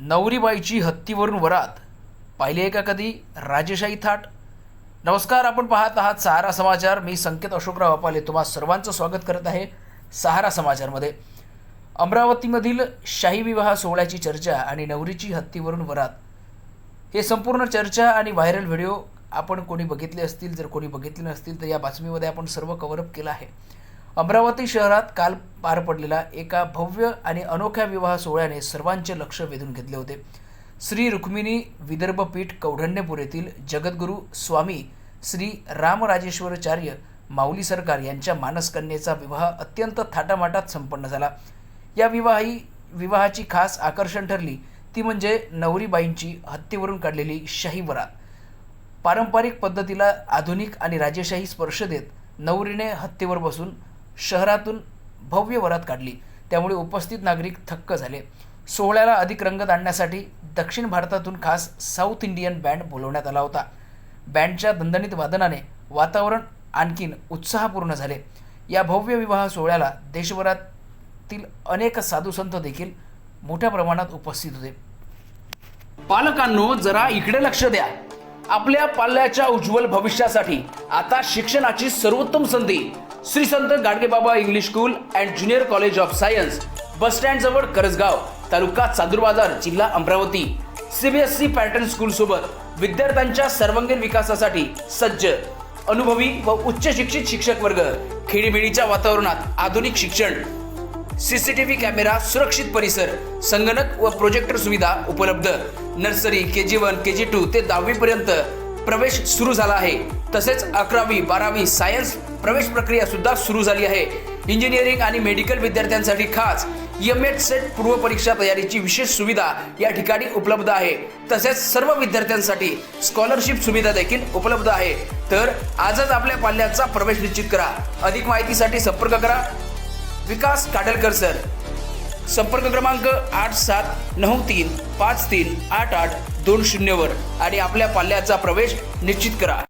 नवरीबाईची हत्तीवरून वरात पाहिली आहे का कधी राजेशाही थाट? नमस्कार, आपण पाहत आहात सहारा समाचार. मी संकेत अशोकराव अपाले तुम्हा सर्वांचं स्वागत करत आहे सहारा समाचारमध्ये. अमरावतीमधील शाही विवाह सोहळ्याची चर्चा आणि नवरीची हत्तीवरून वरात हे संपूर्ण चर्चा आणि व्हायरल व्हिडिओ आपण कोणी बघितले असतील, जर कोणी बघितले नसतील तर या बातमीमध्ये आपण सर्व कव्हरअप केलं आहे. अमरावती शहरात काल पार पडलेला एका भव्य आणि अनोख्या विवाह सोहळ्याने सर्वांचे लक्ष वेधून घेतले होते. श्री रुक्मिणी विदर्भपीठ कौढण्यपूर येथील जगद्गुरू स्वामी श्री रामराजेश्वराचार्य माऊली सरकार यांच्या मानसकन्येचा विवाह अत्यंत थाटामाटात संपन्न झाला. या विवाहाची खास आकर्षण ठरली ती म्हणजे नवरीबाईंची हत्तीवरून काढलेली शाही वरात. पारंपरिक पद्धतीला आधुनिक आणि राजेशाही स्पर्श देत नवरीने हत्तीवर बसून शहरातून भव्य वरात काढली. त्यामुळे उपस्थित नागरिक थक्क झाले. सोहळ्याला अधिक रंगत आणण्यासाठी दक्षिण भारतातून खास साऊथ इंडियन बँड बोलवण्यात आला होता. बँडच्या दणदणीत वादनाने वातावरण आणखीन उत्साहपूर्ण झाले. या भव्य विवाह सोहळ्याला देशभरातील अनेक साधुसंत देखील मोठ्या प्रमाणात उपस्थित होते. पालकांनो, जरा इकडे लक्ष द्या. आपल्या पाल्याच्या उज्ज्वल भविष्यासाठी आता शिक्षणाची सर्वोत्तम संधी Shri Sant Gadgebaba English school and junior college of science, bus stand जवळ करसगाव, तालुका चांदूरबाजार, जिल्हा अमरावती. सीबीएसई पॅटर्न स्कूल सोबत विद्यार्थ्यांच्या सर्वांगीण विकासासाठी सज्ज, अनुभवी व उच्च शिक्षित शिक्षक वर्ग, खेडीमेडीच्या वातावरणात आधुनिक शिक्षण, सीसीटीव्ही कॅमेरा, सुरक्षित परिसर, संगणक व प्रोजेक्टर सुविधा उपलब्ध. नर्सरी, KG1, KG2 ते 10वी पर्यंत प्रवेश सुरू झाला आहे. तसेच 11वी 12वी सायन्स प्रवेश प्रक्रिया सुद्धा सुरू झाली आहे. इंजिनिअरिंग आणि मेडिकल विद्यार्थ्यांसाठी खास MH सेट पूर्व परीक्षा तयारीची विशेष सुविधा या ठिकाणी उपलब्ध आहे. तसेच सर्व विद्यार्थ्यांसाठी स्कॉलरशिप सुविधा देखील उपलब्ध आहे. तर आजच आपल्या पाल्याचा प्रवेश निश्चित करा. अधिक माहितीसाठी संपर्क करा विकास काडलकर सर. संपर्क क्रमांक 8793538820 वर आणि आपल्या पाल्याचा प्रवेश निश्चित करा.